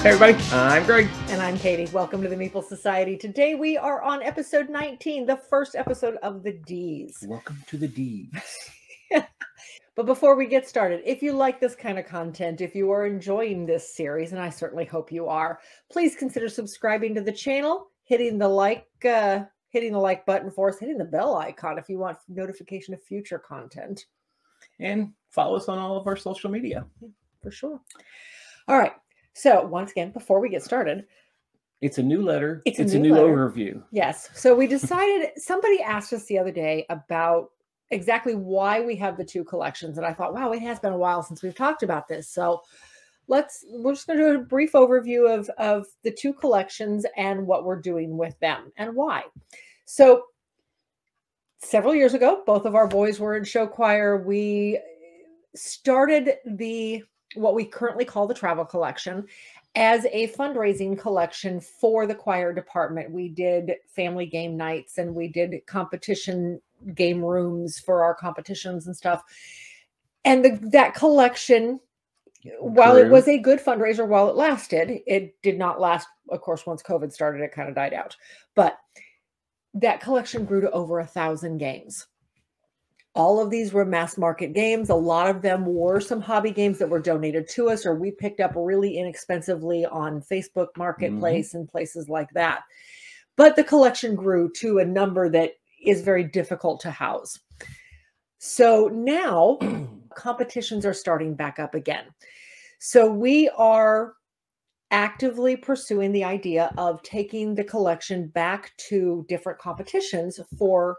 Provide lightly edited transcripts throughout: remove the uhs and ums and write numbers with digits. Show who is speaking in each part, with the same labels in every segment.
Speaker 1: Hey everybody, I'm Greg.
Speaker 2: And I'm Katie. Welcome to the Meeple Society. Today we are on episode 19, the first episode of the D's.
Speaker 1: Welcome to the D's.
Speaker 2: But before we get started, if you like this kind of content, if you are enjoying this series, and I certainly hope you are, please consider subscribing to the channel, hitting the like button for us, hitting the bell icon if you want notification of future content.
Speaker 1: And follow us on all of our social media.
Speaker 2: Yeah, for sure. All right. So once again, before we get started,
Speaker 1: it's a new letter.
Speaker 2: It's
Speaker 1: a new overview.
Speaker 2: Yes. So we decided, somebody asked us the other day about exactly why we have the two collections. And I thought, wow, it has been a while since we've talked about this. So we're just going to do a brief overview of the two collections and what we're doing with them and why. So several years ago, both of our boys were in show choir. We started what we currently call the travel collection as a fundraising collection for the choir department. We did family game nights and we did competition game rooms for our competitions and stuff. And that collection, while it was a good fundraiser while it lasted, it did not last. Of course, once COVID started, it kind of died out. But that collection grew to over 1,000 games. All of these were mass market games. A lot of them were some hobby games that were donated to us or we picked up really inexpensively on Facebook Marketplace and places like that. But the collection grew to a number that is very difficult to house. So now competitions are starting back up again. So we are actively pursuing the idea of taking the collection back to different competitions for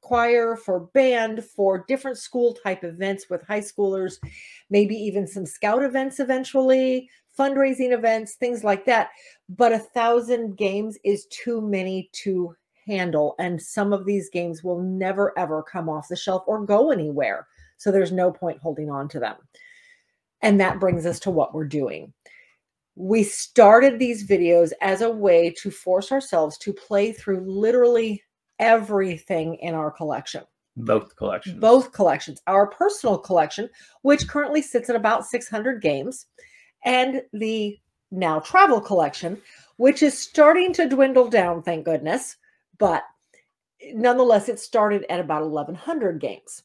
Speaker 2: choir, for band, for different school type events with high schoolers, maybe even some scout events eventually, fundraising events, things like that. But 1,000 games is too many to handle. And some of these games will never, ever come off the shelf or go anywhere. So there's no point holding on to them. And that brings us to what we're doing. We started these videos as a way to force ourselves to play through literally everything in our collection.
Speaker 1: Both collections.
Speaker 2: Both collections. Our personal collection, which currently sits at about 600 games, and the now travel collection, which is starting to dwindle down, thank goodness. But nonetheless, it started at about 1,100 games.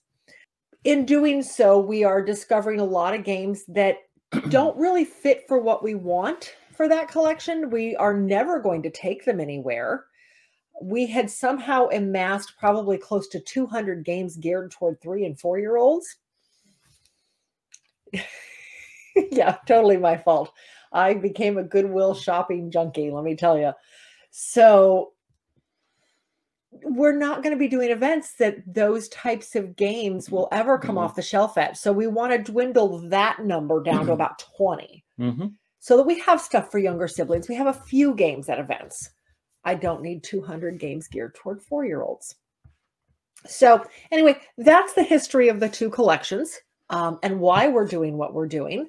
Speaker 2: In doing so, we are discovering a lot of games that don't really fit for what we want for that collection. We are never going to take them anywhere. We had somehow amassed probably close to 200 games geared toward 3- and 4-year-olds. Yeah, totally my fault. I became a Goodwill shopping junkie, let me tell you. So we're not going to be doing events that those types of games will ever come off the shelf at. So we want to dwindle that number down to about 20 so that we have stuff for younger siblings. We have a few games at events. I don't need 200 games geared toward 4-year-olds. So anyway, that's the history of the two collections and why we're doing what we're doing.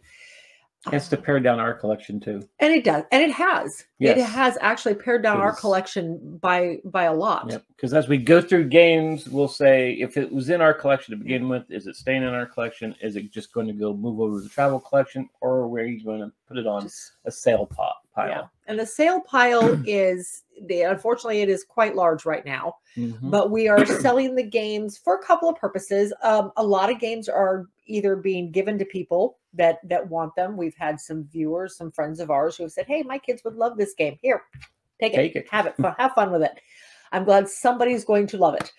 Speaker 1: It's to pare down our collection too.
Speaker 2: And it does. And it has.
Speaker 1: Yes.
Speaker 2: It has actually pared down our collection by a lot.
Speaker 1: Yep. Because as we go through games, we'll say if it was in our collection to begin with, is it staying in our collection? Is it just going to move over to the travel collection? Or are we going to put it on a sale pile?
Speaker 2: Yeah. And the sale pile is, unfortunately, it is quite large right now. But we are selling the games for a couple of purposes. A lot of games are either being given to people that want them. We've had some viewers, some friends of ours who have said, hey, my kids would love this game. Here, take it. Have it. Have fun with it. I'm glad somebody's going to love it.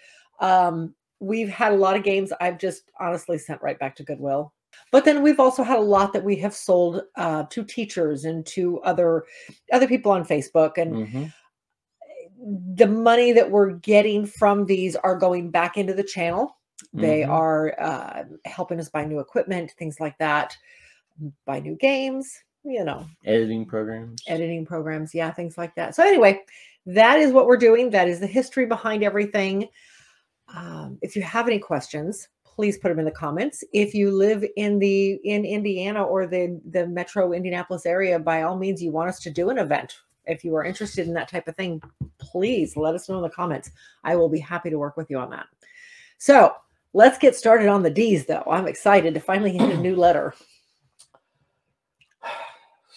Speaker 2: We've had a lot of games I've just honestly sent right back to Goodwill. But then we've also had a lot that we have sold to teachers and to other people on Facebook. And the money that we're getting from these are going back into the channel. They are helping us buy new equipment, things like that, buy new games,
Speaker 1: editing programs.
Speaker 2: Yeah, things like that. So anyway, that is what we're doing. That is the history behind everything. If you have any questions, please put them in the comments. If you live in Indiana or the metro Indianapolis area, by all means, you want us to do an event. If you are interested in that type of thing, please let us know in the comments. I will be happy to work with you on that. So let's get started on the D's, though. I'm excited to finally hit a new letter.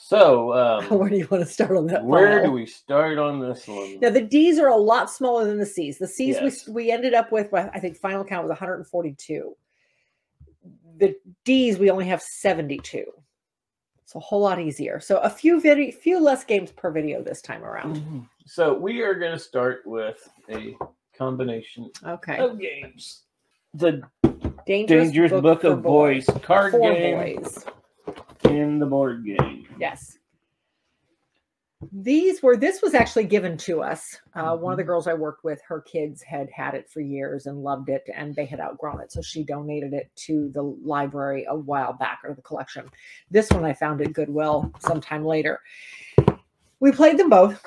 Speaker 1: So,
Speaker 2: where do you want to start on that?
Speaker 1: Where
Speaker 2: pile?
Speaker 1: do we start on this one?
Speaker 2: Now the D's are a lot smaller than the C's. The C's
Speaker 1: Yes.
Speaker 2: we ended up with, I think final count was 142. The D's we only have 72. It's a whole lot easier. So a few less games per video this time around.
Speaker 1: Mm-hmm. So we are going to start with a combination of games. The Dangerous Book of Boys card game and the board game.
Speaker 2: Yes. This was actually given to us. One of the girls I worked with, her kids had it for years and loved it, and they had outgrown it. So she donated it to the library a while back, or the collection. This one I found at Goodwill sometime later. We played them both.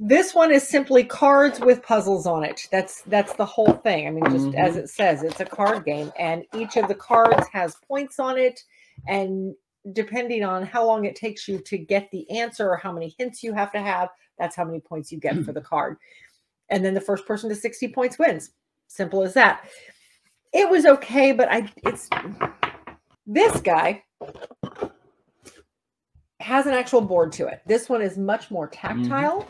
Speaker 2: This one is simply cards with puzzles on it. That's the whole thing. I mean, just as it says, it's a card game, and each of the cards has points on it, and depending on how long it takes you to get the answer or how many hints you have to have, that's how many points you get for the card. And then the first person to 60 points wins. Simple as that. It was okay, but this guy has an actual board to it. This one is much more tactile.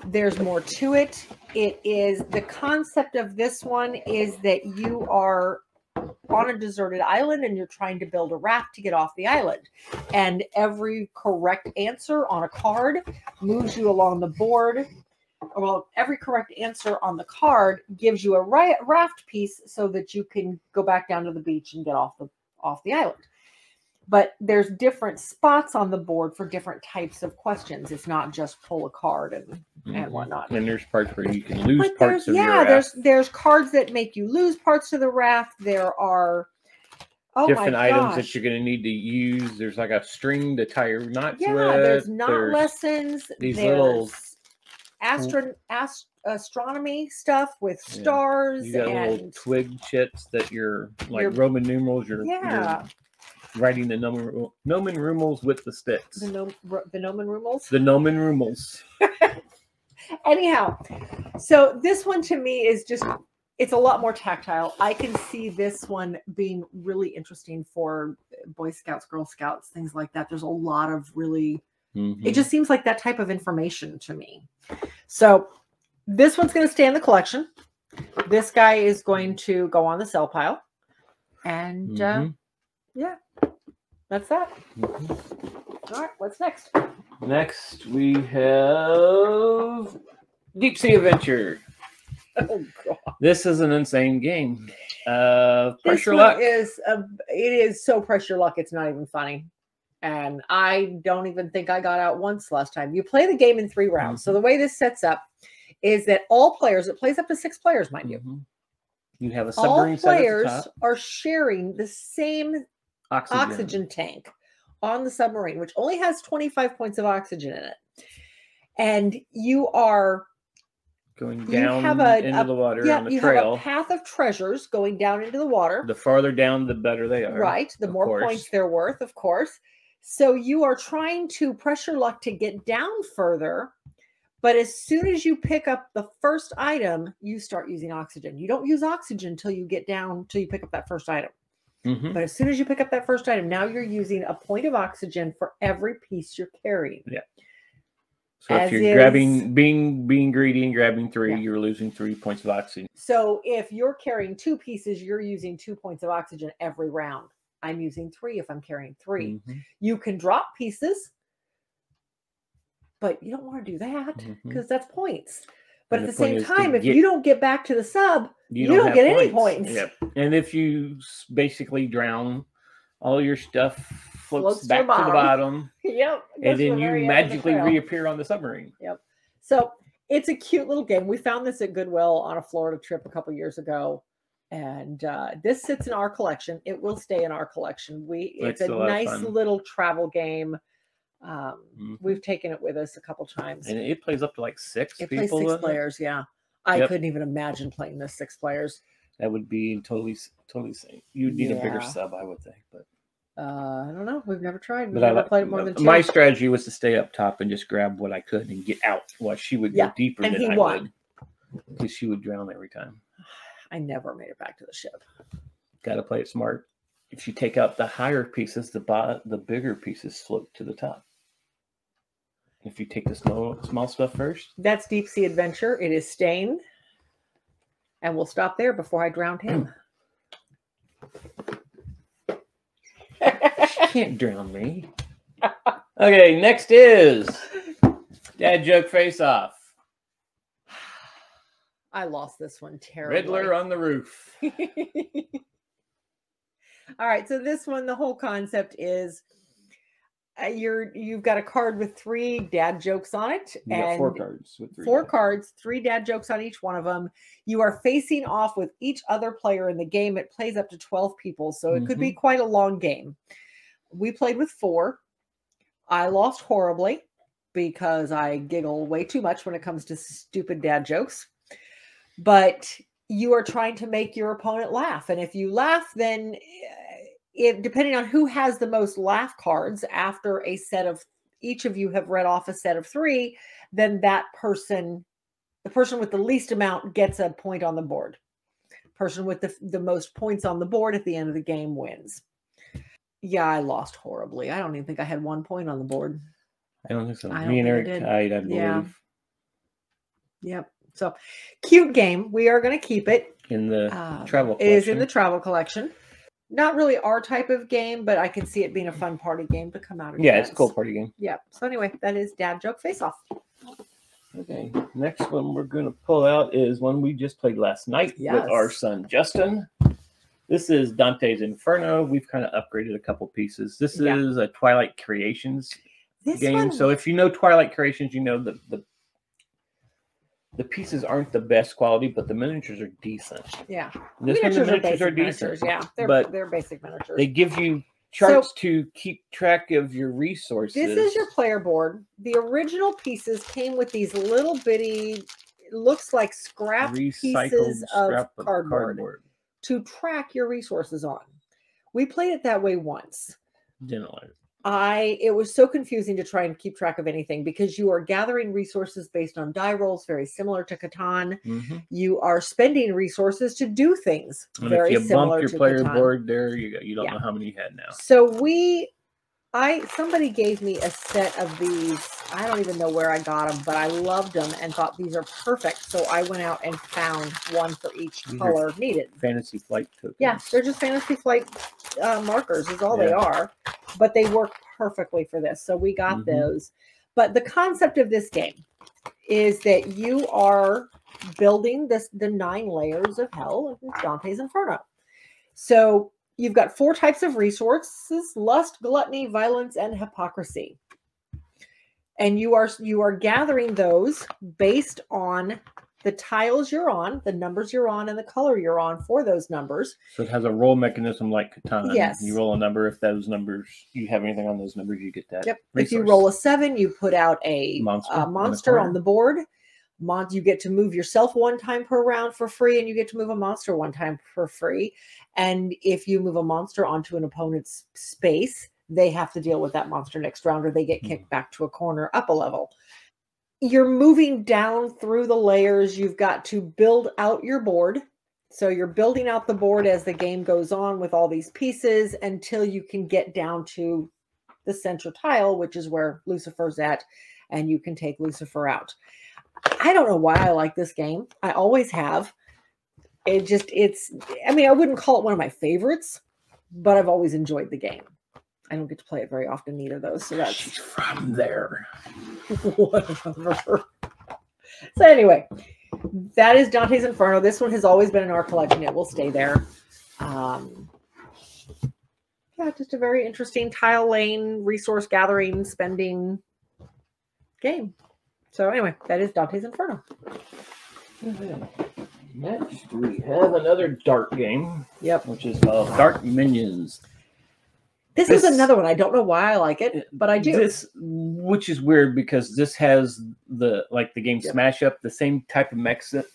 Speaker 2: There's more to it. The concept of this one is that you are on a deserted island and you're trying to build a raft to get off the island. And every correct answer on a card moves you along the board. Well, every correct answer on the card gives you a raft piece so that you can go back down to the beach and get off the island. But there's different spots on the board for different types of questions. It's not just pull a card and whatnot.
Speaker 1: And there's parts where you can lose parts of your raft.
Speaker 2: There's cards that make you lose parts of the raft. There are
Speaker 1: different items that you're going to need to use. There's like a string to tie your knots with.
Speaker 2: There's knot lessons.
Speaker 1: There's
Speaker 2: little astronomy stuff with stars.
Speaker 1: You got little twig chits that you're like Roman numerals. You're writing the nomen numerals with the sticks.
Speaker 2: The nomen numerals?
Speaker 1: The nomen numerals.
Speaker 2: Anyhow, so this one to me is just, it's a lot more tactile. I can see this one being really interesting for Boy Scouts, Girl Scouts, things like that. There's a lot of really, it just seems like that type of information to me. So this one's going to stay in the collection. This guy is going to go on the sell pile. And yeah, that's that. All right, what's next?
Speaker 1: Next, we have Deep Sea Adventure.
Speaker 2: Oh, God.
Speaker 1: This is an insane game. Pressure luck.
Speaker 2: It is so pressure luck, it's not even funny. And I don't even think I got out once last time. You play the game in 3 rounds. So the way this sets up is that all players, it plays up to 6 players, mind you.
Speaker 1: You have a submarine set at the top.
Speaker 2: All players are sharing the same oxygen tank on the submarine, which only has 25 points of oxygen in it. And you are
Speaker 1: going down into the water on the trail.
Speaker 2: You have a path of treasures going down into the water.
Speaker 1: The farther down, the better they are.
Speaker 2: Right. The more points they're worth, of course. So you are trying to pressure luck to get down further. But as soon as you pick up the first item, you start using oxygen. You don't use oxygen until you get down, till you pick up that first item. But as soon as you pick up that first item, now you're using a point of oxygen for every piece you're carrying.
Speaker 1: Yeah. So if you're grabbing, being greedy and grabbing 3, you're losing 3 points of oxygen.
Speaker 2: So if you're carrying 2 pieces, you're using 2 points of oxygen every round. I'm using 3 if I'm carrying 3. You can drop pieces, but you don't want to do that because that's points. But at the same time, if you don't get back to the sub, you don't get any points.
Speaker 1: Yep. And if you basically drown, all your stuff floats back to the bottom.
Speaker 2: Yep.
Speaker 1: And then you magically reappear on the submarine.
Speaker 2: Yep. So it's a cute little game. We found this at Goodwill on a Florida trip a couple years ago. And this sits in our collection. It will stay in our collection. It's a nice little travel game. We've taken it with us a couple times,
Speaker 1: and it plays up to like 6 people.
Speaker 2: It plays 6 players. Yeah, I couldn't even imagine playing this 6 players.
Speaker 1: That would be totally insane. You'd need a bigger sub, I would think. But
Speaker 2: I don't know. We've never tried. We've never played it more than 2.
Speaker 1: My strategy was to stay up top and just grab what I could and get out. While she would go deeper than I would, because she would drown every time.
Speaker 2: I never made it back to the ship.
Speaker 1: Got to play it smart. if you take out the higher pieces, the bigger pieces float to the top. If you take the small stuff first.
Speaker 2: That's Deep Sea Adventure. It is Stain. And we'll stop there before I drown him.
Speaker 1: Can't drown me. Okay, next is Dad Joke Face Off.
Speaker 2: I lost this one terribly.
Speaker 1: Riddler on the Roof.
Speaker 2: All right, so this one, the whole concept is you've got a card with 3 dad jokes on it.
Speaker 1: You got 4 cards with 3.
Speaker 2: 4 cards, 3 dad jokes on each one of them. You are facing off with each other player in the game. It plays up to 12 people, so it could be quite a long game. We played with 4. I lost horribly because I giggle way too much when it comes to stupid dad jokes. But you are trying to make your opponent laugh. And if you laugh, then depending on who has the most laugh cards after a set of, each of you have read off a set of 3, then that person, the person with the least amount gets a point on the board. Person with the most points on the board at the end of the game wins. Yeah, I lost horribly. I don't even think I had 1 point on the board.
Speaker 1: I don't think so. Me and Eric tied, I believe.
Speaker 2: Yeah. Yep. So, cute game. We are going to keep it.
Speaker 1: In the travel collection.
Speaker 2: It is in the travel collection. Not really our type of game, but I can see it being a fun party game to come out of.
Speaker 1: Yeah, it's a cool party game.
Speaker 2: Yeah. So anyway, that is Dad Joke Face Off.
Speaker 1: Okay. Next one we're going to pull out is one we just played last night with our son, Justin. This is Dante's Inferno. We've kind of upgraded a couple pieces. This is a Twilight Creations game. So if you know Twilight Creations, you know the pieces aren't the best quality, but the miniatures are decent.
Speaker 2: Yeah.
Speaker 1: The miniatures are decent.
Speaker 2: Yeah. They're basic miniatures.
Speaker 1: They give you charts to keep track of your resources.
Speaker 2: This is your player board. The original pieces came with these little bitty, looks like scrap pieces of cardboard to track your resources on. We played it that way once.
Speaker 1: Didn't like it.
Speaker 2: It was so confusing to try and keep track of anything because you are gathering resources based on die rolls, very similar to Catan. You are spending resources to do things very similar to Catan. If you bump your player
Speaker 1: board there, you don't know how many you had now.
Speaker 2: So somebody gave me a set of these. I don't even know where I got them, but I loved them and thought these are perfect. So I went out and found one for each color needed.
Speaker 1: Fantasy Flight tokens.
Speaker 2: Yeah, they're just Fantasy Flight markers is all they are. But they work perfectly for this. So we got those. But the concept of this game is that you are building the 9 layers of hell in Dante's Inferno. So you've got 4 types of resources: lust, gluttony, violence, and hypocrisy. And you are gathering those based on the tiles you're on, the numbers you're on, and the color you're on for those numbers.
Speaker 1: So it has a roll mechanism like Catan.
Speaker 2: Yes.
Speaker 1: You roll a number. If those numbers, you have anything on those numbers, you get that.
Speaker 2: Yep.
Speaker 1: Resource.
Speaker 2: If you roll a 7, you put out a monster on the board. You get to move yourself 1 time per round for free, and you get to move a monster 1 time for free. And if you move a monster onto an opponent's space, they have to deal with that monster next round, or they get kicked back to a corner up a level. You're moving down through the layers. You've got to build out your board. So you're building out the board as the game goes on with all these pieces until you can get down to the central tile, which is where Lucifer's at, and you can take Lucifer out. I don't know why I like this game. I always have. I wouldn't call it one of my favorites, but I've always enjoyed the game. I don't get to play it very often either, though. So that's
Speaker 1: She's from there.
Speaker 2: Whatever. So anyway, that is Dante's Inferno. This one has always been in our collection. It will stay there. Yeah, just a very interesting tile lane, resource gathering, spending game. So anyway, that is Dante's Inferno.
Speaker 1: Next, we have another Dart game.
Speaker 2: Yep.
Speaker 1: Which is called Dart Minions.
Speaker 2: This is another one. I don't know why I like it, but I do.
Speaker 1: Which is weird because this has the game Smash Up, the same type of mechanism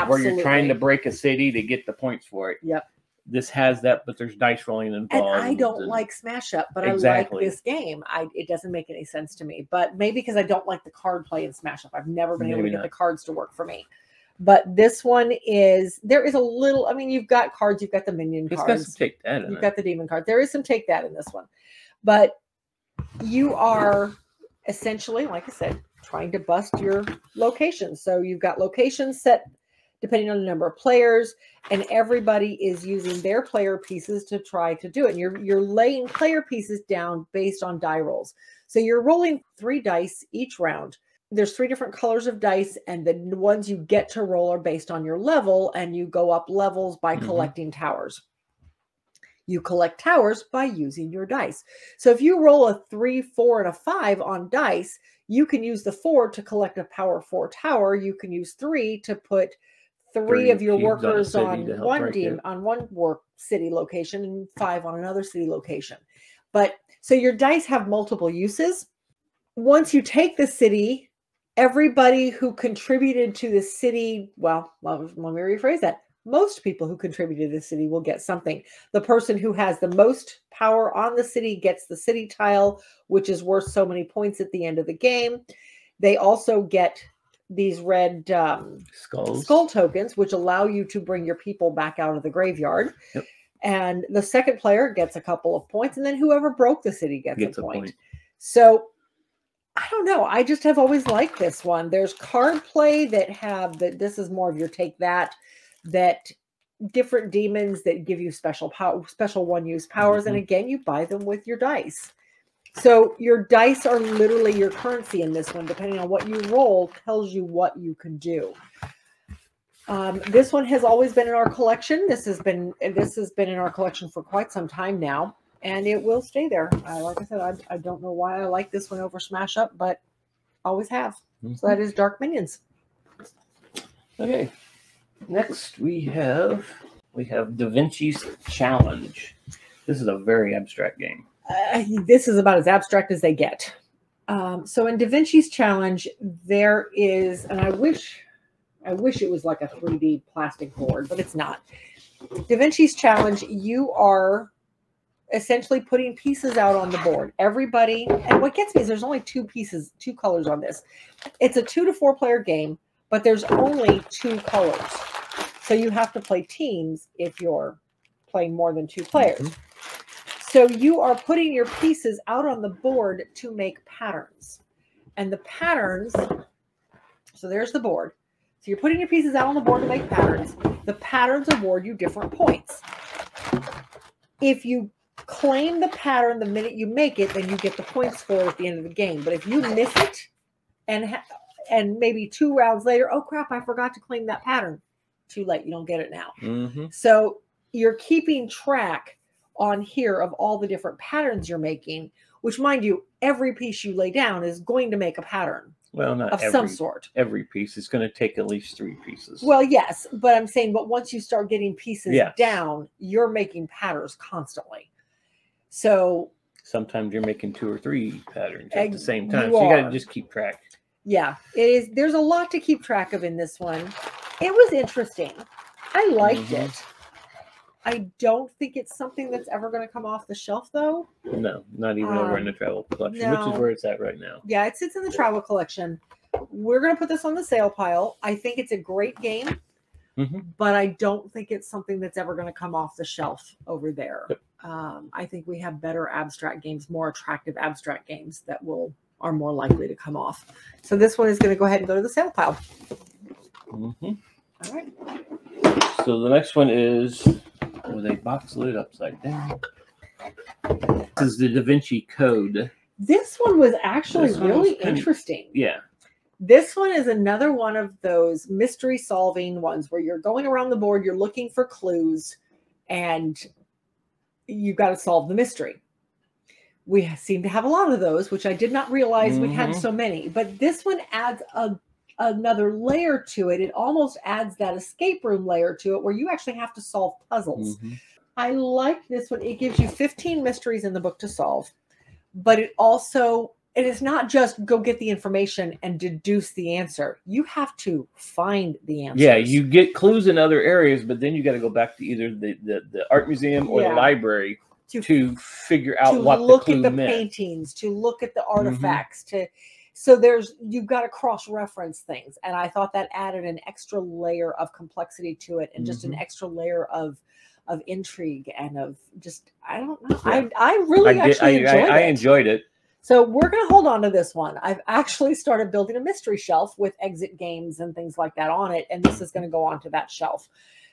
Speaker 1: where you're trying to break a city to get the points for it.
Speaker 2: Yep.
Speaker 1: This has that, but there's dice rolling involved.
Speaker 2: And I don't like Smash Up, but I like this game. It doesn't make any sense to me, but maybe because I don't like the card play in Smash Up. I've never been able to get the cards to work for me. But this one is, there is a little, I mean, you've got cards, you've got the minion cards.
Speaker 1: It's got some take that in it.
Speaker 2: You've got the demon card. There is some take that in this one. But you are essentially, like I said, trying to bust your locations. So you've got locations set depending on the number of players, and everybody is using their player pieces to try to do it. And you're laying player pieces down based on die rolls. So you're rolling 3 dice each round. There's 3 different colors of dice, and the ones you get to roll are based on your level, and you go up levels by collecting towers. You collect towers by using your dice. So if you roll a 3, 4, and a 5 on dice, you can use the 4 to collect a power 4 tower. You can use 3 to put 3 of your workers on one work city location and 5 on another city location. But so your dice have multiple uses. Once you take the city, everybody who contributed to the city, well, let me rephrase that. Most people who contributed to the city will get something. The person who has the most power on the city gets the city tile, which is worth so many points at the end of the game. They also get these red skull tokens, which allow you to bring your people back out of the graveyard. Yep. And the second player gets a couple of points, and then whoever broke the city gets a point. So I don't know. I just have always liked this one. There's card play that have that. This is more of your take that different demons that give you special power, special one-use powers. And again, you buy them with your dice. So your dice are literally your currency in this one. Depending on what you roll, tells you what you can do. This one has always been in our collection. This has been in our collection for quite some time now, and it will stay there. Like I said, I don't know why I like this one over Smash Up, but always have. So that is Dark Minions.
Speaker 1: Okay. Next we have Da Vinci's Challenge. This is a very abstract game.
Speaker 2: This is about as abstract as they get. So in Da Vinci's Challenge, there is, and I wish it was like a 3D plastic board, but it's not. Da Vinci's Challenge, you are essentially putting pieces out on the board. Everybody, and what gets me is there's only 2 colors on this. It's a 2 to 4 player game, but there's only 2 colors. So you have to play teams if you're playing more than 2 players. So you are putting your pieces out on the board to make patterns. And the patterns, so there's the board. So you're putting your pieces out on the board to make patterns. The patterns award you different points. If you claim the pattern the minute you make it, then you get the points for it at the end of the game. But if you miss it and maybe 2 rounds later, oh crap, I forgot to claim that pattern. Too late, you don't get it now. So you're keeping track on here of all the different patterns you're making, which, mind you, every piece you lay down is going to make a pattern.
Speaker 1: Well, not
Speaker 2: of some sort.
Speaker 1: Every piece is going to take at least 3 pieces.
Speaker 2: Well, yes, but I'm saying, but once you start getting pieces down, you're making patterns constantly. So
Speaker 1: sometimes you're making 2 or 3 patterns at the same time. So you got to just keep track.
Speaker 2: Yeah, it is. There's a lot to keep track of in this one. It was interesting. I liked it. I don't think it's something that's ever going to come off the shelf, though.
Speaker 1: No, not even over in the travel collection, which is where it's at right now.
Speaker 2: Yeah, it sits in the travel collection. We're going to put this on the sale pile. I think it's a great game, but I don't think it's something that's ever going to come off the shelf over there. Yep. I think we have better abstract games, more attractive abstract games that are more likely to come off. So this one is going to go ahead and go to the sale pile. All right.
Speaker 1: So the next one is with a box lid upside down. This is the Da Vinci Code.
Speaker 2: This one was actually really interesting.
Speaker 1: Yeah.
Speaker 2: This one is another one of those mystery solving ones where you're going around the board, you're looking for clues, and you've got to solve the mystery. We seem to have a lot of those, which I did not realize we had so many. But this one adds another layer to it. It almost adds that escape room layer to it where you actually have to solve puzzles. I like this one. It gives you 15 mysteries in the book to solve, but it is not just go get the information and deduce the answer. You have to find the answer. Yeah,
Speaker 1: you get clues in other areas, but then you got to go back to either the art museum or the library to figure out what the clue meant.
Speaker 2: To look at the paintings, to look at the artifacts, So you've got to cross-reference things. And I thought that added an extra layer of complexity to it and just an extra layer of intrigue and of just, I don't know. Yeah. I really enjoyed it.
Speaker 1: I enjoyed it.
Speaker 2: So we're going to hold on to this one. I've actually started building a mystery shelf with exit games and things like that on it. And this is going to go onto that shelf.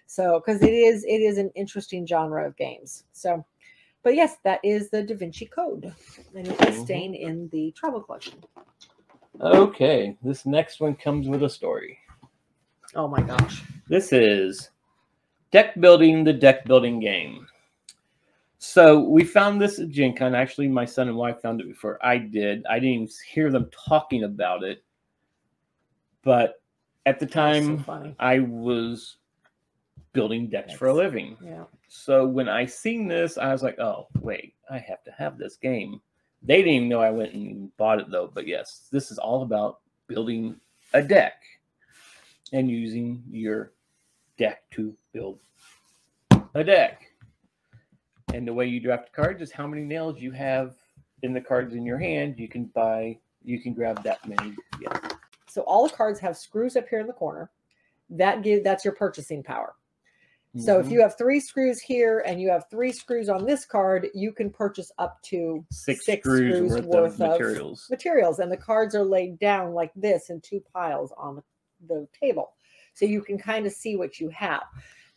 Speaker 2: So, because it is an interesting genre of games. So, but yes, that is the Da Vinci Code. And it is staying in the travel collection.
Speaker 1: Okay. This next one comes with a story.
Speaker 2: Oh my gosh.
Speaker 1: This is Deck Building, the deck building game. So we found this at Gen Con. Actually, my son and wife found it before I did. I didn't even hear them talking about it. But at the time, I was building decks for a living.
Speaker 2: Yeah.
Speaker 1: So when I seen this, I was like, oh, wait, I have to have this game. They didn't even know I went and bought it, though. But yes, this is all about building a deck and using your deck to build a deck. And the way you draft cards is how many nails you have in the cards in your hand. You can grab that many. Yeah.
Speaker 2: So all the cards have screws up here in the corner. That's your purchasing power. So if you have 3 screws here and you have 3 screws on this card, you can purchase up to 6 screws worth of materials. And the cards are laid down like this in 2 piles on the table. So you can kind of see what you have.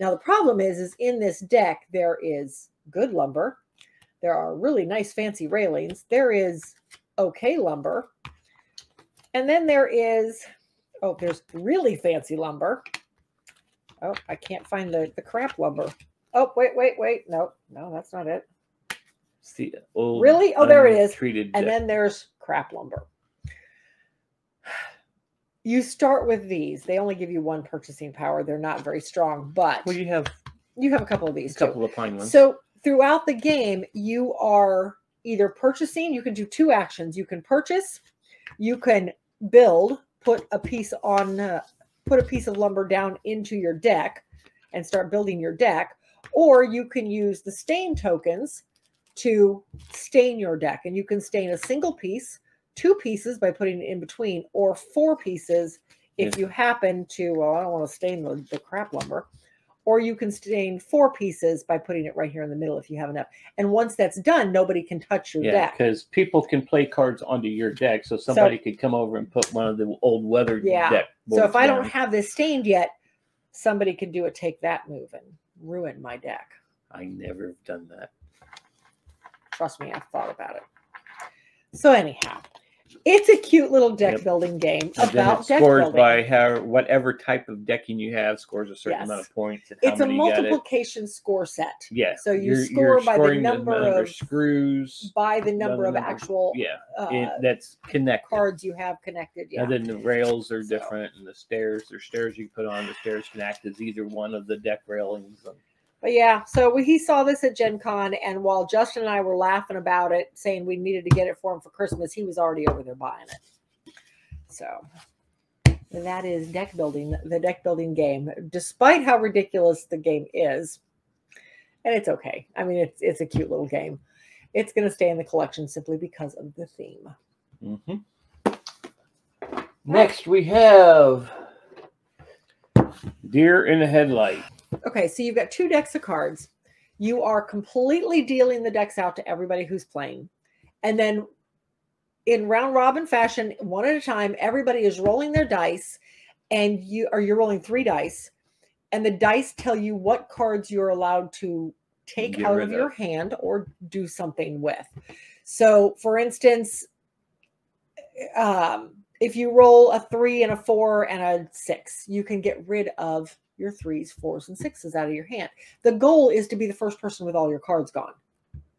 Speaker 2: Now the problem is in this deck, there is good lumber. There are really nice fancy railings. There is okay lumber. And then there is, there's really fancy lumber. Oh, I can't find the crap lumber. Oh, wait. No, that's not it.
Speaker 1: See, old,
Speaker 2: really? Oh, there it is.
Speaker 1: And
Speaker 2: then there's crap lumber. You start with these. They only give you 1 purchasing power. They're not very strong, but
Speaker 1: well, you have
Speaker 2: a couple of these.
Speaker 1: A couple of pine ones.
Speaker 2: So throughout the game, you are either purchasing. You can do 2 actions. You can purchase. You can build. Put a piece of lumber down into your deck and start building your deck, or you can use the stain tokens to stain your deck, and you can stain a single piece, 2 pieces by putting it in between, or 4 pieces if you happen to, well, I don't want to stain the crap lumber, or you can stain 4 pieces by putting it right here in the middle if you have enough. And once that's done, nobody can touch your deck.
Speaker 1: Yeah, because people can play cards onto your deck, so somebody could come over and put one of the old weathered deck boards
Speaker 2: So if I don't have this stained yet, somebody could do a take that move and ruin my deck.
Speaker 1: I never have done that.
Speaker 2: Trust me, I've thought about it. So anyhow, it's a cute little deck building game about deck building.
Speaker 1: Scores by whatever type of decking you have, scores a certain amount of points.
Speaker 2: It's a multiplication score set.
Speaker 1: Yeah.
Speaker 2: So you score by the number of
Speaker 1: screws,
Speaker 2: by the number of actual
Speaker 1: that's connected
Speaker 2: cards you have connected. Yeah.
Speaker 1: And then the rails are different, and there's stairs you can put on. The stairs can act as either one of the deck railings.
Speaker 2: But yeah, so he saw this at Gen Con, and while Justin and I were laughing about it, saying we needed to get it for him for Christmas, he was already over there buying it. So and that is deck building, the deck building game, despite how ridiculous the game is. And it's okay. I mean, it's a cute little game. It's going to stay in the collection simply because of the theme.
Speaker 1: Next, we have Deer in the Headlight.
Speaker 2: Okay, so you've got 2 decks of cards. You are completely dealing the decks out to everybody who's playing. And then in round robin fashion, one at a time, everybody is rolling their dice, and you're rolling 3 dice, and the dice tell you what cards you're allowed to take out of your hand or do something with. So for instance, if you roll a 3 and a 4 and a 6, you can get rid of your 3s, 4s, and 6s out of your hand. The goal is to be the first person with all your cards gone,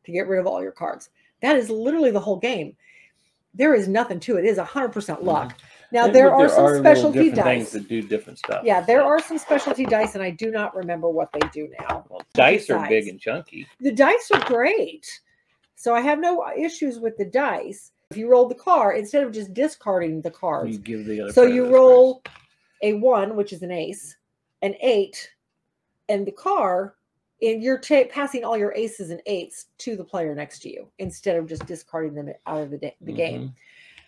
Speaker 2: to get rid of all your cards. That is literally the whole game. There is nothing to it. It is 100% luck. Now, there are some specialty dice.
Speaker 1: Things that do different stuff.
Speaker 2: Yeah, there are some specialty dice, and I do not remember what they do now.
Speaker 1: Well, dice are big and chunky.
Speaker 2: The dice are great. So I have no issues with the dice. If you roll the card, instead of just discarding the cards,
Speaker 1: you give the other.
Speaker 2: So you roll a 1, which is an ace, an 8, and the card, and you're passing all your aces and 8s to the player next to you instead of just discarding them out of the game.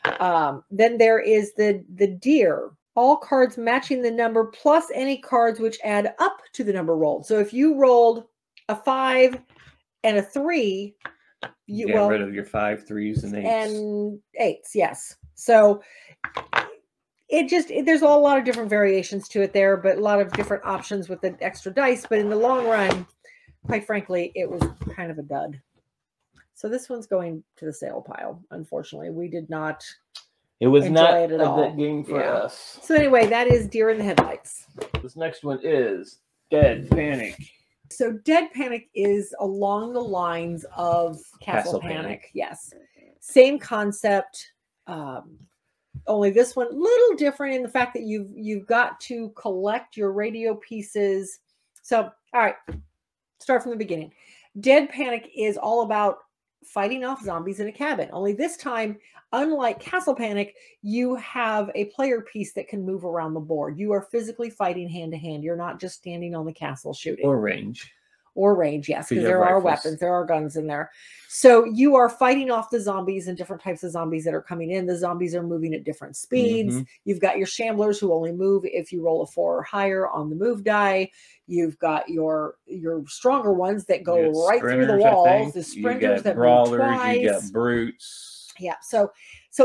Speaker 2: Then there is the deer. All cards matching the number plus any cards which add up to the number rolled. So if you rolled a 5 and a 3,
Speaker 1: you get rid of your 5, 3s, and 8s.
Speaker 2: And 8s, yes. So there's a lot of different variations to it there, but a lot of different options with the extra dice. But in the long run, quite frankly, it was kind of a dud. So this one's going to the sale pile. Unfortunately, we did not.
Speaker 1: It was not a good game for us.
Speaker 2: So anyway, that is Deer in the Headlights.
Speaker 1: This next one is Dead Panic.
Speaker 2: So Dead Panic is along the lines of Castle Panic. Yes. Same concept. Only this one a little different in the fact that you've got to collect your radio pieces. So, all right, start from the beginning. Dead Panic is all about fighting off zombies in a cabin. Only this time, unlike Castle Panic, you have a player piece that can move around the board. You are physically fighting hand to hand. You're not just standing on the castle shooting.
Speaker 1: Or range.
Speaker 2: Or range, yes, because there are weapons, there are guns in there. So you are fighting off the zombies and different types of zombies that are coming in. The zombies are moving at different speeds. You've got your shamblers who only move if you roll a 4 or higher on the move die. You've got your stronger ones that go right through the walls. The sprinters that move twice.
Speaker 1: You got brutes.
Speaker 2: Yeah, so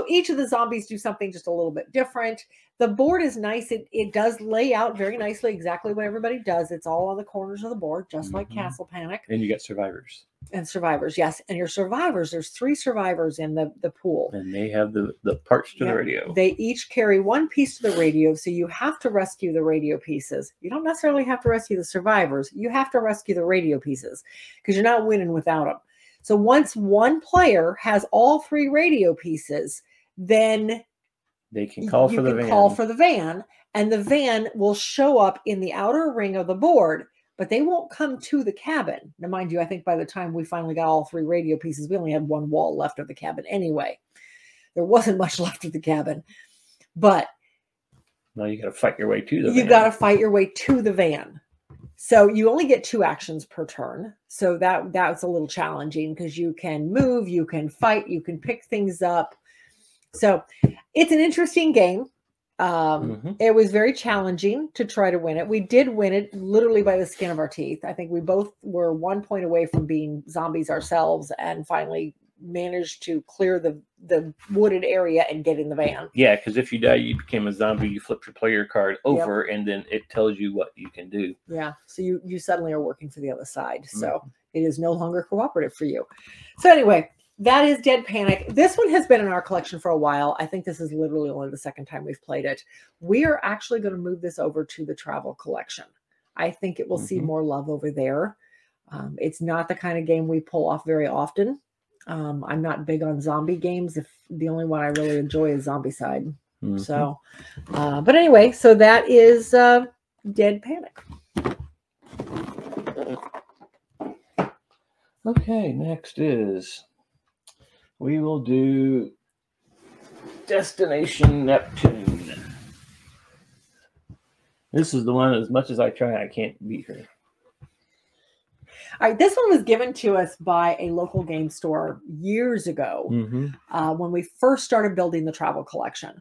Speaker 2: each of the zombies do something just a little bit different. The board is nice. It does lay out very nicely exactly what everybody does. It's all on the corners of the board, just like Castle Panic.
Speaker 1: And you got survivors.
Speaker 2: And survivors, yes. And your survivors, there's 3 survivors in the pool.
Speaker 1: And they have the parts to the radio.
Speaker 2: They each carry 1 piece to the radio, so you have to rescue the radio pieces. You don't necessarily have to rescue the survivors. You have to rescue the radio pieces because you're not winning without them. So once one player has all 3 radio pieces, then
Speaker 1: they can call for the van.
Speaker 2: Call for the van, and the van will show up in the outer ring of the board, but they won't come to the cabin. Now, mind you, I think by the time we finally got all 3 radio pieces, we only had 1 wall left of the cabin anyway. There wasn't much left of the cabin, but
Speaker 1: now you got to fight your way to the van.
Speaker 2: You got to fight your way to the van. So you only get 2 actions per turn. So that's a little challenging because you can move, you can fight, you can pick things up. So it's an interesting game. It was very challenging to try to win it. We did win it literally by the skin of our teeth. I think we both were 1 point away from being zombies ourselves and finally managed to clear the wooded area and get in the van.
Speaker 1: Yeah, because if you die, you became a zombie, you flip your player card over, and then it tells you what you can do.
Speaker 2: Yeah, so you suddenly are working for the other side. So it is no longer cooperative for you. So anyway, that is Dead Panic. This one has been in our collection for a while. I think this is literally only the 2nd time we've played it. We are actually going to move this over to the travel collection. I think it will see more love over there. It's not the kind of game we pull off very often. I'm not big on zombie games. If the only one I really enjoy is Zombicide. So, but anyway, so that is Dead Panic.
Speaker 1: Okay, next is we will do Destination Neptune. This is the one, as much as I try, I can't beat her.
Speaker 2: All right, this one was given to us by a local game store years ago when we first started building the travel collection.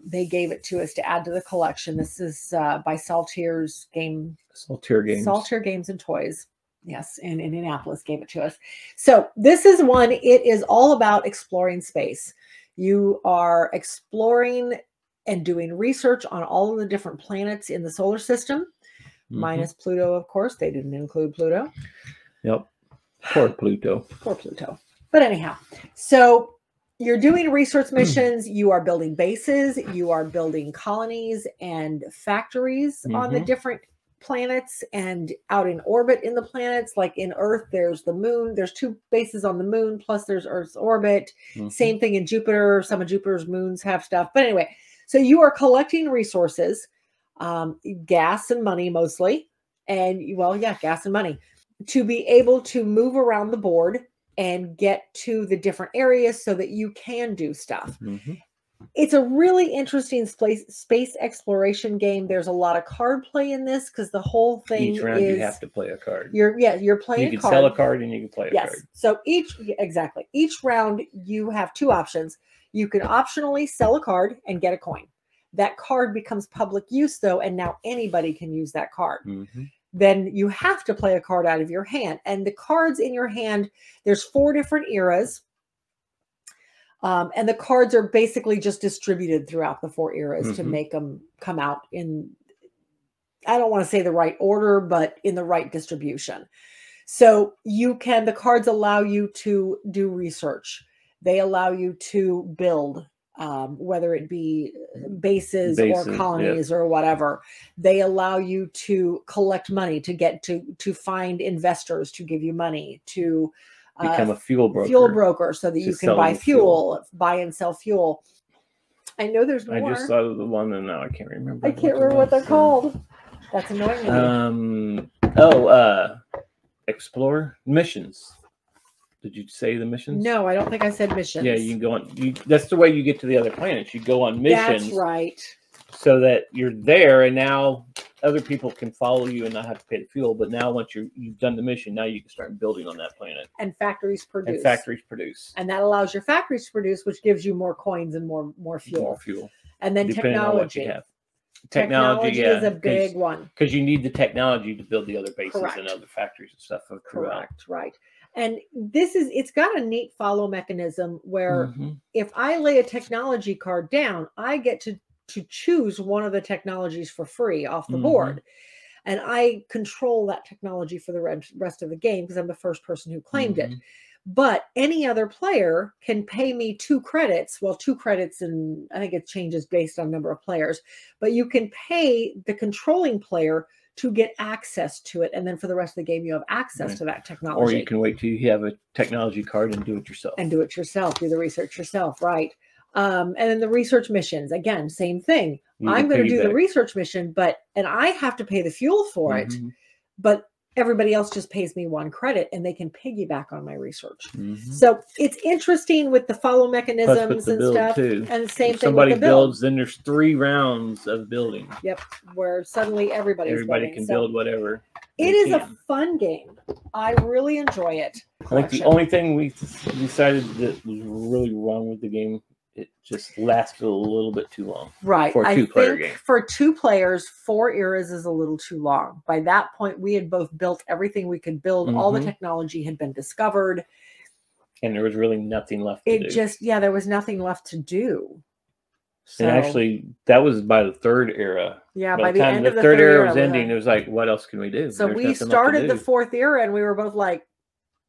Speaker 2: They gave it to us to add to the collection. This is by Saltier Games and Toys. Yes, in Indianapolis gave it to us. So this is one, it is all about exploring space. You are exploring and doing research on all of the different planets in the solar system, minus Pluto, of course. They didn't include Pluto.
Speaker 1: Yep. Poor Pluto.
Speaker 2: Poor Pluto. But anyhow, so you're doing research missions. You are building bases. You are building colonies and factories on the different planets and out in orbit in the planets. Like in Earth, there's the moon. There's 2 bases on the moon, plus there's Earth's orbit. Same thing in Jupiter. Some of Jupiter's moons have stuff. But anyway, so you are collecting resources, gas and money mostly. And well, yeah, gas and money to be able to move around the board and get to the different areas so that you can do stuff. It's a really interesting space exploration game. There's a lot of card play in this because the whole thing
Speaker 1: each round you have to play a card.
Speaker 2: You're playing a card.
Speaker 1: You can sell a card and you can play a card.
Speaker 2: So each round you have 2 options. You can optionally sell a card and get a coin. That card becomes public use, though, and now anybody can use that card. Then you have to play a card out of your hand. And the cards in your hand, there's 4 different eras. And the cards are basically just distributed throughout the 4 eras to make them come out in, I don't want to say the right order, but in the right distribution. So the cards allow you to do research. They allow you to build, whether it be bases or colonies or whatever. They allow you to collect money, to get to find investors to give you money, to
Speaker 1: become a fuel broker
Speaker 2: so that you can buy fuel, buy and sell fuel. I know there's more.
Speaker 1: I just thought of the one, and now I can't remember.
Speaker 2: I can't remember what they're called. That's annoying me.
Speaker 1: Explore missions. Did you say the missions?
Speaker 2: No, I don't think I said missions.
Speaker 1: Yeah, you can go on. That's the way you get to the other planets. You go on missions.
Speaker 2: That's right.
Speaker 1: So that you're there, and now other people can follow you and not have to pay the fuel. But now, once you've done the mission, now you can start building on that planet.
Speaker 2: And factories produce.
Speaker 1: And
Speaker 2: that allows your factories to produce, which gives you more coins and more fuel.
Speaker 1: More fuel.
Speaker 2: And then technology. Technology is a big one.
Speaker 1: Because you need the technology to build the other bases and other factories and stuff.
Speaker 2: Correct, right. And it's got a neat follow mechanism where if I lay a technology card down, I get to choose one of the technologies for free off the board. And I control that technology for the rest of the game because I'm the first person who claimed it. But any other player can pay me 2 credits. Well, 2 credits, and I think it changes based on number of players. But you can pay the controlling player to get access to it. And then for the rest of the game, you have access to that technology.
Speaker 1: Or you can wait till you have a technology card and do it yourself. Do the research yourself, right. And then the research missions, again, same thing. I'm going to do the research mission, and I have to pay the fuel for it, but everybody else just pays me 1 credit and they can piggyback on my research. So it's interesting with the follow mechanisms and stuff. Too.
Speaker 2: And the same
Speaker 1: if
Speaker 2: thing
Speaker 1: somebody
Speaker 2: with the build.
Speaker 1: builds, then there's 3 rounds of building.
Speaker 2: Yep. Where suddenly everybody
Speaker 1: can build whatever.
Speaker 2: It is a fun game. I really enjoy it.
Speaker 1: I think the only thing we decided that was really wrong with the game, it just lasted a little bit too long.
Speaker 2: Right.
Speaker 1: For a 2-player game.
Speaker 2: For 2 players, 4 eras is a little too long. By that point, we had both built everything we could build. All the technology had been discovered.
Speaker 1: And there was really nothing left to do.
Speaker 2: There was nothing left to do. So,
Speaker 1: and actually, that was by the 3rd era.
Speaker 2: Yeah, by the end of the
Speaker 1: 3rd era was ending, it was like, what else can we do?
Speaker 2: So we started the 4th era, and we were both like,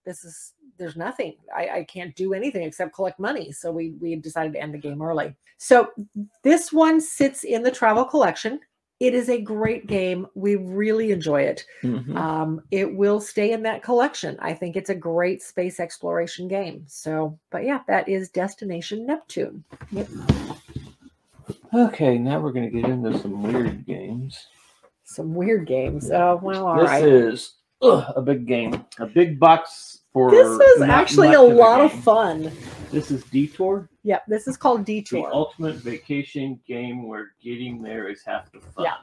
Speaker 2: there's nothing. I can't do anything except collect money. So we decided to end the game early. So this one sits in the travel collection. It is a great game. We really enjoy it. It will stay in that collection. I think it's a great space exploration game. So, but yeah, that is Destination Neptune. Yep.
Speaker 1: Okay, now we're going to get into some weird games.
Speaker 2: Oh, well, all right.
Speaker 1: This is a big game. A big box for...
Speaker 2: This is actually a lot of fun.
Speaker 1: This is Detour?
Speaker 2: Yep, this is called Detour.
Speaker 1: The ultimate vacation game where getting there is half the fun.
Speaker 2: Yeah.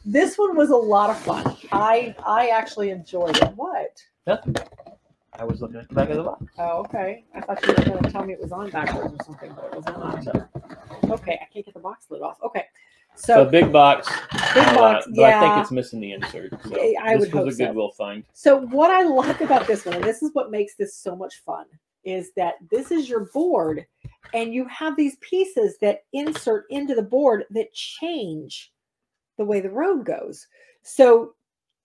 Speaker 2: This one was a lot of fun. I actually enjoyed it. What?
Speaker 1: Nothing. I was looking at the back of the box.
Speaker 2: Oh, okay. I thought you were going to tell me it was on backwards or something, but it was not. Okay, I can't get the box lid off. Okay. So
Speaker 1: big box.
Speaker 2: But
Speaker 1: I think it's missing the insert. So
Speaker 2: I would hope
Speaker 1: this was a Goodwill find.
Speaker 2: So what I like about this one, and this is what makes this so much fun, is that this is your board, and you have these pieces that insert into the board that change the way the road goes. So,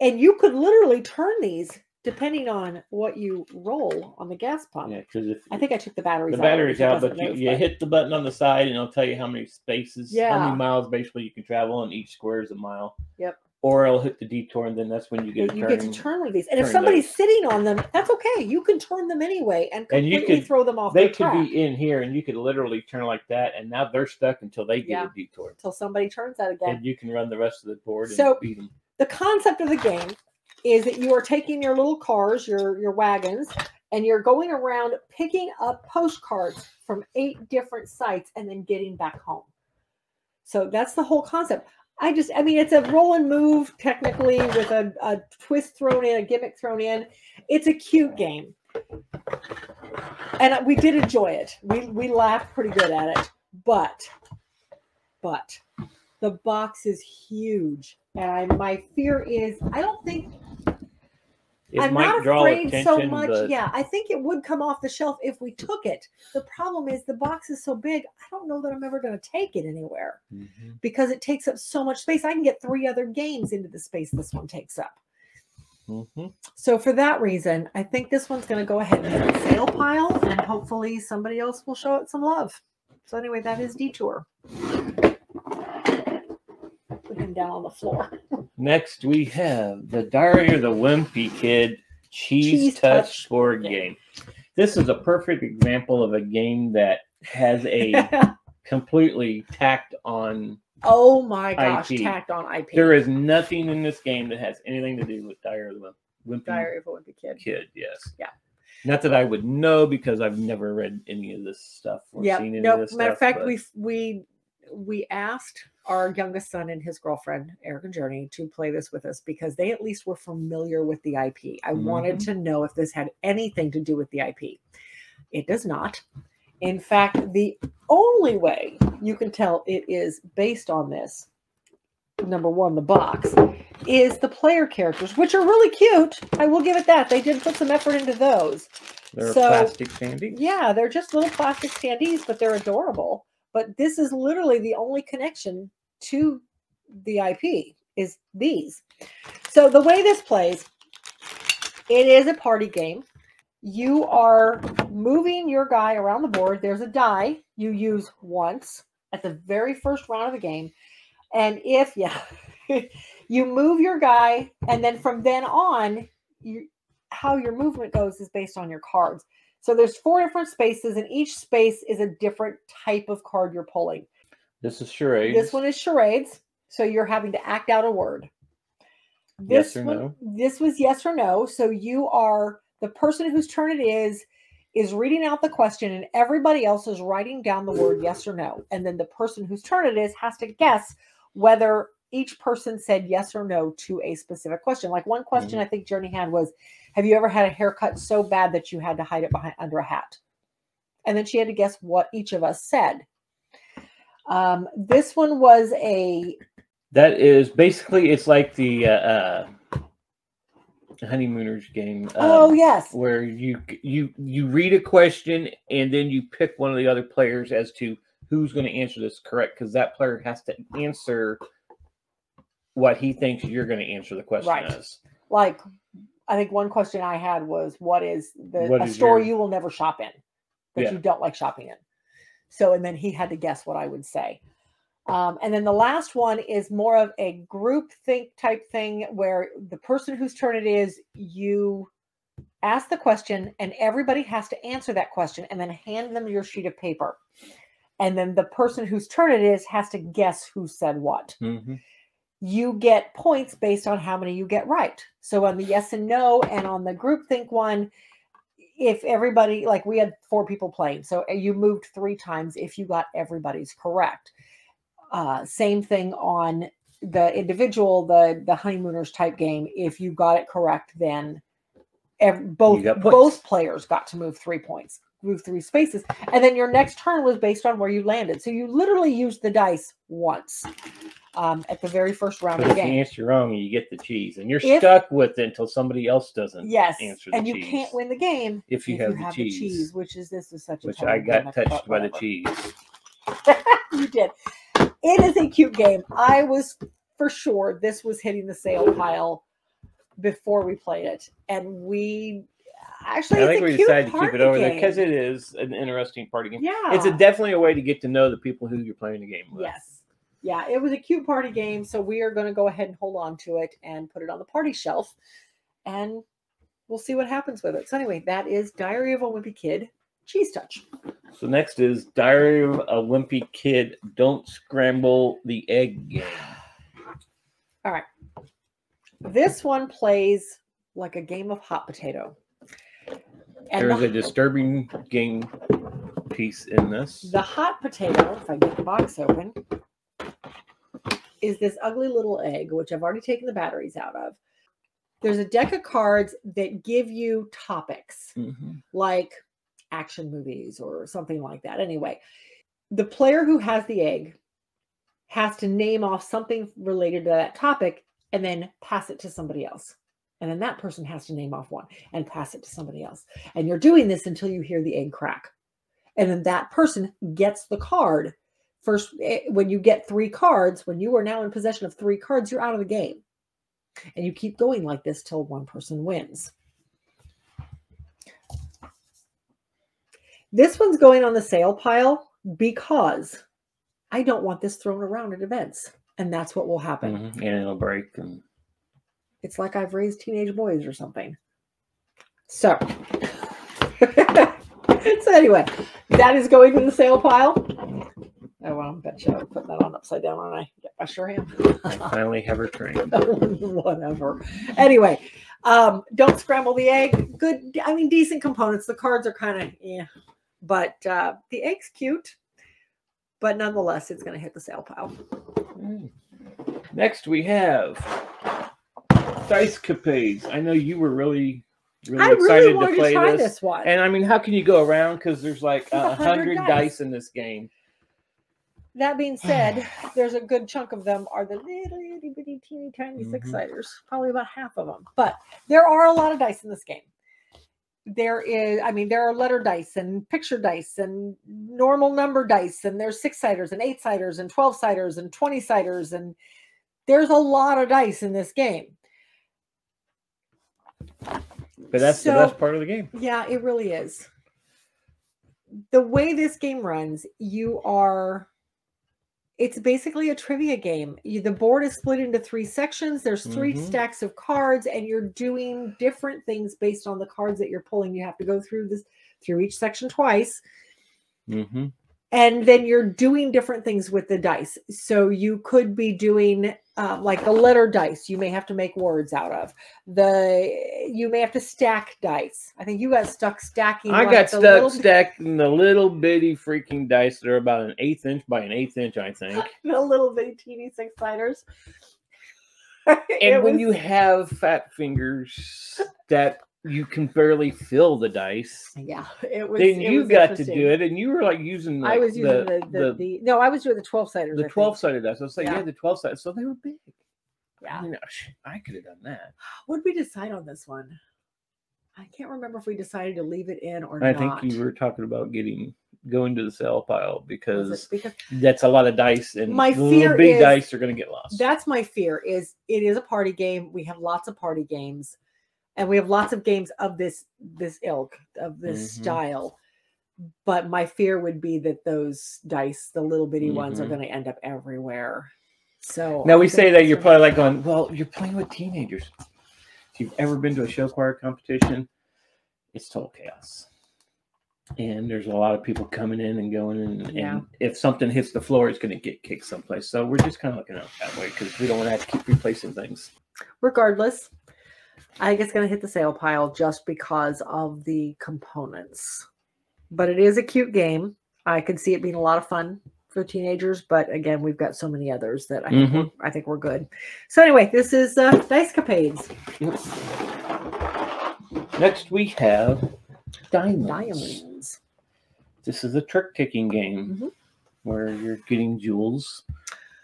Speaker 2: and you could literally turn these depending on what you roll on the gas pump.
Speaker 1: Yeah, because
Speaker 2: I think I took the batteries out.
Speaker 1: The battery's out, but you hit the button on the side and it'll tell you how many spaces, how many miles basically you can travel, and each square is a mile.
Speaker 2: Yep.
Speaker 1: Or it'll hit the detour, and then that's when you get
Speaker 2: you get to turn one of these. And if somebody's sitting on them, that's okay. You can turn them anyway and completely throw them off
Speaker 1: They could be in here, and you could literally turn like that, and now they're stuck until they get a detour.
Speaker 2: Until somebody turns that again.
Speaker 1: And you can run the rest of the board and beat them.
Speaker 2: The concept of the game is that you are taking your little cars, your wagons, and you're going around picking up postcards from 8 different sites and then getting back home. So that's the whole concept. I mean, it's a roll and move technically with a twist thrown in, a gimmick thrown in. It's a cute game. And we did enjoy it. We laughed pretty good at it. But the box is huge. And my fear is, I don't think... I'm not afraid so much. But... Yeah, I think it would come off the shelf if we took it. The problem is the box is so big, I don't know that I'm ever going to take it anywhere because it takes up so much space. I can get 3 other games into the space this one takes up. So for that reason, I think this one's going to go ahead and hit the sale pile, and hopefully somebody else will show it some love. So anyway, that is Detour. Put him down on the floor. Next,
Speaker 1: we have the Diary of the Wimpy Kid Cheese Touch board game. This is a perfect example of a game that has a completely tacked on.
Speaker 2: Oh my gosh, IP. Tacked on IP.
Speaker 1: There is nothing in this game that has anything to do with Diary of a Wimpy Kid. Yes.
Speaker 2: Yeah.
Speaker 1: Not that I would know because I've never read any of this stuff or seen any of this stuff.
Speaker 2: Matter of fact, we asked our youngest son and his girlfriend, Eric and Journey, to play this with us because they at least were familiar with the IP. I wanted to know if this had anything to do with the IP. It does not. In fact, the only way you can tell it is based on this, number one, the box, is the player characters, which are really cute. I will give it that. They did put some effort into those.
Speaker 1: They're plastic standees?
Speaker 2: Yeah, they're just little plastic standees, but they're adorable. But this is literally the only connection to the IP is these. So the way this plays, it is a party game. You are moving your guy around the board. There's a die you use once at the very first round of the game. And if you move your guy, and then from then on, how your movement goes is based on your cards. So there's 4 different spaces, and each space is a different type of card you're pulling.
Speaker 1: This is charades.
Speaker 2: This one is charades. So you're having to act out a word.
Speaker 1: Yes or no?
Speaker 2: This was yes or no. So you are the person whose turn it is reading out the question, and everybody else is writing down the word yes or no. And then the person whose turn it is has to guess whether each person said yes or no to a specific question. Like one question I think Journey had was, have you ever had a haircut so bad that you had to hide it under a hat? And then she had to guess what each of us said. This one was
Speaker 1: that is basically, it's like the honeymooners game.
Speaker 2: Oh yes.
Speaker 1: Where you read a question and then you pick one of the other players as to who's going to answer this correct, because that player has to answer what he thinks you're going to answer the question as.
Speaker 2: Like, I think one question I had was, what is a store you will never shop in that you don't like shopping in? So, and then he had to guess what I would say. And then the last one is more of a group think type thing where the person whose turn it is, you ask the question and everybody has to answer that question and then hand them your sheet of paper. And then the person whose turn it is has to guess who said what. You get points based on how many you get right. So on the yes and no and on the group think one, if everybody, like we had 4 people playing, so you moved 3 times if you got everybody's correct. Same thing on the individual, the honeymooners type game. If you got it correct, then both players got to move 3 points, move 3 spaces, and then your next turn was based on where you landed. So you literally used the dice once at the very first round of the game.
Speaker 1: If you answer wrong, you get the cheese, and you're stuck with it until somebody else doesn't answer the cheese.
Speaker 2: And you can't win the game
Speaker 1: if you have the cheese.
Speaker 2: Which is such a
Speaker 1: which I got touched by the cheese.
Speaker 2: You did. It is a cute game. I was for sure this was hitting the sale pile before we played it, and we actually
Speaker 1: I think we decided to keep it over there because it is an interesting party game.
Speaker 2: Yeah,
Speaker 1: it's definitely a way to get to know the people who you're playing the game with.
Speaker 2: Yes, yeah, it was a cute party game, so we are going to go ahead and hold on to it and put it on the party shelf, and we'll see what happens with it. So anyway, that is Diary of a Wimpy Kid Cheese Touch.
Speaker 1: So next is Diary of a Wimpy Kid Don't Scramble the Egg game.
Speaker 2: All right. This one plays like a game of hot potato. And
Speaker 1: there's a disturbing game piece in this.
Speaker 2: The hot potato, if I get the box open, is this ugly little egg, which I've already taken the batteries out of. there's a deck of cards that give you topics, like action movies or something like that. Anyway, the player who has the egg has to name off something related to that topic and then pass it to somebody else. And then that person has to name off one and pass it to somebody else. And you're doing this until you hear the egg crack. And then that person gets the card. First, when you get 3 cards, when you are now in possession of 3 cards, you're out of the game. And you keep going like this till one person wins. This one's going on the sale pile because I don't want this thrown around at events. And that's what will happen.
Speaker 1: And it'll break. And
Speaker 2: it's like I've raised teenage boys or something. So, so anyway, that is going in the sale pile. Oh, well, I bet you I would put that on upside down, aren't I? Yeah, I sure am.
Speaker 1: I finally have her trained.
Speaker 2: Whatever. Anyway, don't scramble the egg. Good, I mean, decent components. The cards are kind of, but the egg's cute. But nonetheless, it's going to hit the sale pile.
Speaker 1: Next, we have DICEcapades. I know you were really excited to play this
Speaker 2: one.
Speaker 1: And I mean, how can you go around? Because there's like 100 dice in this game.
Speaker 2: That being said, there's a good chunk of them are the little itty bitty teeny tiny 6-siders. Probably about half of them. But there are a lot of dice in this game. There are letter dice and picture dice and normal number dice, and there's 6-siders and 8-siders and 12-siders and 20-siders, and there's a lot of dice in this game.
Speaker 1: But that's the best part of the game.
Speaker 2: Yeah, it really is. The way this game runs, it's basically a trivia game. The board is split into 3 sections. There's 3 stacks of cards, and you're doing different things based on the cards that you're pulling. You have to go through each section twice. And then you're doing different things with the dice. So you could be doing like the letter dice. You may have to make words out of. You may have to stack dice. I think you got stuck stacking.
Speaker 1: I got stuck stacking the little bitty freaking dice that are about an 1/8 inch by an 1/8 inch, I think.
Speaker 2: The little bitty teeny 6-siders.
Speaker 1: And when you have fat fingers that you can barely fill the dice.
Speaker 2: Yeah, it was.
Speaker 1: Then you got to do it, and you were like using.
Speaker 2: I was using no, I was doing the 12-siders.
Speaker 1: The 12-sided dice. I was like, yeah, the 12-sided. So they were big.
Speaker 2: Yeah,
Speaker 1: I mean, I could have done that.
Speaker 2: What did we decide on this one? I can't remember if we decided to leave it in or not.
Speaker 1: I think you were talking about going to the sale pile because that's a lot of dice, and
Speaker 2: my fear
Speaker 1: big dice are going to get lost.
Speaker 2: That's my fear. It is a party game. We have lots of party games. And we have lots of games of this ilk, of this style. But my fear would be that those dice, the little bitty ones, are going to end up everywhere. So
Speaker 1: now we say that you're probably like going, well, you're playing with teenagers. If you've ever been to a show choir competition, it's total chaos. And there's a lot of people coming in and going in. And if something hits the floor, it's going to get kicked someplace. So we're just kind of looking at it that way because we don't want to have to keep replacing things.
Speaker 2: Regardless, I think it's going to hit the sale pile just because of the components. But it is a cute game. I could see it being a lot of fun for teenagers. But again, we've got so many others that I think we're good. So anyway, this is DICEcapades.
Speaker 1: Next we have Diamonds. This is a trick-taking game where you're getting jewels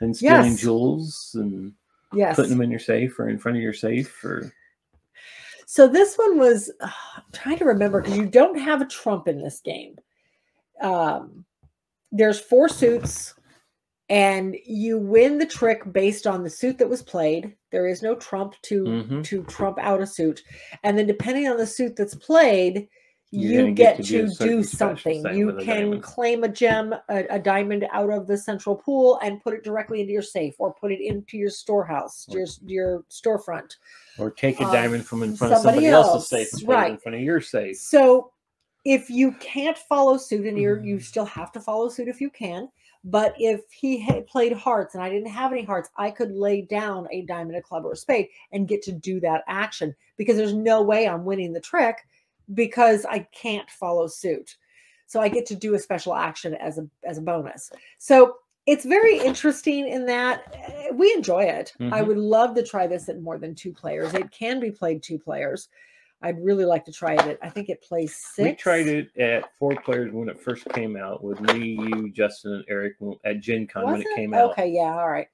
Speaker 1: and stealing jewels and putting them in your safe or in front of your safe.
Speaker 2: So this one was, I'm trying to remember, because you don't have a trump in this game. There's 4 suits, and you win the trick based on the suit that was played. There is no trump to trump out a suit. And then depending on the suit that's played, you get to do something. You can claim a gem, a diamond out of the central pool and put it directly into your safe, or put it into your storehouse, your storefront.
Speaker 1: Or take a diamond from in front of somebody else's safe and put it in front of your safe.
Speaker 2: So if you can't follow suit, and you still have to follow suit if you can, but if he had played hearts and I didn't have any hearts, I could lay down a diamond, a club, or a spade and get to do that action, because there's no way I'm winning the trick because I can't follow suit. So I get to do a special action as a bonus. So it's very interesting in that we enjoy it. I would love to try this at more than 2 players. It can be played 2 players. I'd really like to try it. I think it plays 6.
Speaker 1: We tried it at 4 players when it first came out with me, you, Justin, and Eric at Gen Con when it came out.
Speaker 2: Okay, yeah, all right.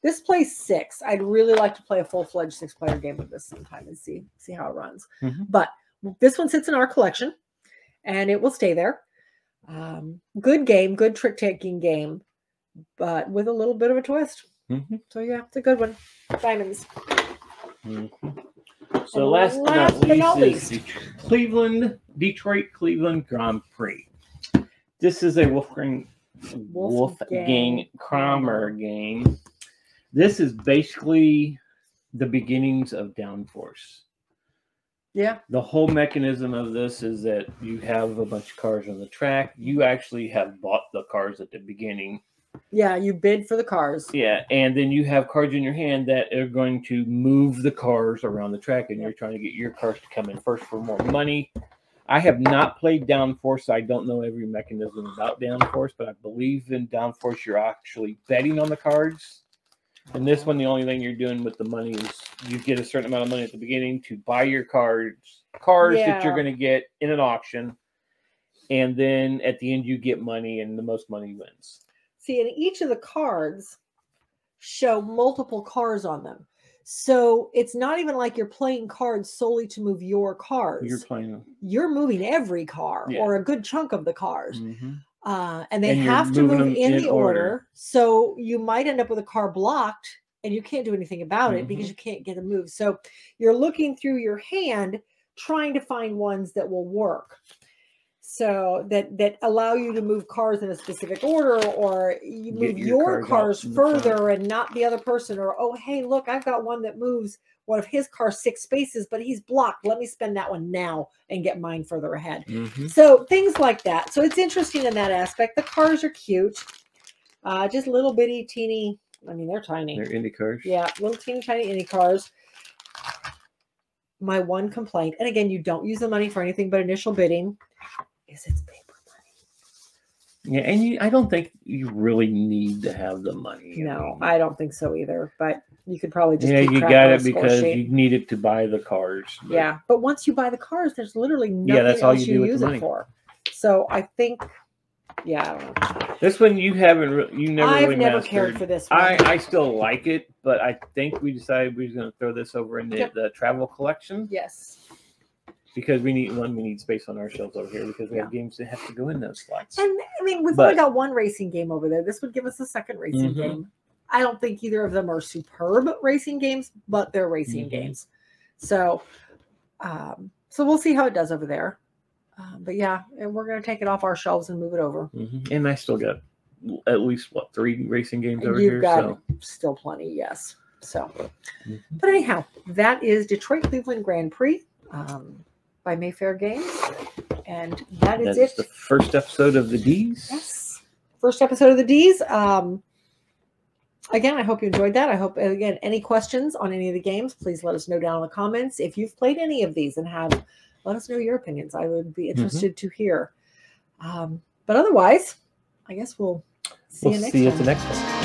Speaker 2: This plays 6. I'd really like to play a full-fledged 6-player game of this sometime and see how it runs. But this one sits in our collection, and it will stay there. Good game, good trick-taking game, but with a little bit of a twist. So yeah, it's a good one. Diamonds.
Speaker 1: So last but not least is the Detroit Cleveland Grand Prix. This is a Wolfgang Kramer game. This is basically the beginnings of downforce.
Speaker 2: Yeah.
Speaker 1: The whole mechanism of this is that you have a bunch of cars on the track. You actually have bought the cars at the beginning.
Speaker 2: Yeah, you bid for the cars.
Speaker 1: Yeah, and then you have cards in your hand that are going to move the cars around the track, and you're trying to get your cars to come in first for more money. I have not played Downforce, so I don't know every mechanism about Downforce, but I believe in Downforce you're actually betting on the cards. And this one, the only thing you're doing with the money is you get a certain amount of money at the beginning to buy your cars that you're going to get in an auction. And then at the end, you get money, and the most money wins.
Speaker 2: See, and each of the cards show multiple cars on them. So it's not even like you're playing cards solely to move your cars. You're moving every car or a good chunk of the cars. And they have to move in the order. So you might end up with a car blocked and you can't do anything about it because you can't get a move. So you're looking through your hand, trying to find ones that will work. So that allow you to move cars in a specific order, or you move your cars further and not the other person, or, oh, hey, look, I've got one that moves one of his cars 6 spaces, but he's blocked. Let me spend that one now and get mine further ahead. So things like that. So it's interesting in that aspect. The cars are cute. Just little bitty, teeny. I mean, they're tiny.
Speaker 1: They're Indy cars.
Speaker 2: Yeah, little teeny tiny Indy cars. My one complaint, and again, you don't use the money for anything but initial bidding, is it's paper money.
Speaker 1: Yeah, and I don't think you really need to have the money.
Speaker 2: No, I don't think so either. But you could probably just
Speaker 1: you got it because you need it to buy the cars.
Speaker 2: But... yeah, but once you buy the cars, there's literally nothing else you use it for. So I think, I don't know.
Speaker 1: This one you haven't, you never.
Speaker 2: I've never cared for this one.
Speaker 1: I still like it, but I think we decided we were going to throw this over in the travel collection.
Speaker 2: Yes.
Speaker 1: Because we need space on our shelves over here because we have games that have to go in those slots.
Speaker 2: And I mean, we've only got one racing game over there. This would give us a second racing game. I don't think either of them are superb racing games, but they're racing games. So, so we'll see how it does over there. But yeah, and we're going to take it off our shelves and move it over.
Speaker 1: And I still got at least 3 racing games over
Speaker 2: here.
Speaker 1: You've
Speaker 2: got still plenty, yes. So, but anyhow, that is Detroit Cleveland Grand Prix. By Mayfair Games, and that is it.
Speaker 1: The first episode of the D's.
Speaker 2: Yes, first episode of the D's. Again, I hope you enjoyed that. I hope, again, any questions on any of the games, please let us know down in the comments. If you've played any of these and let us know your opinions. I would be interested to hear. But otherwise, I guess we'll see you next time.
Speaker 1: See you at the next one.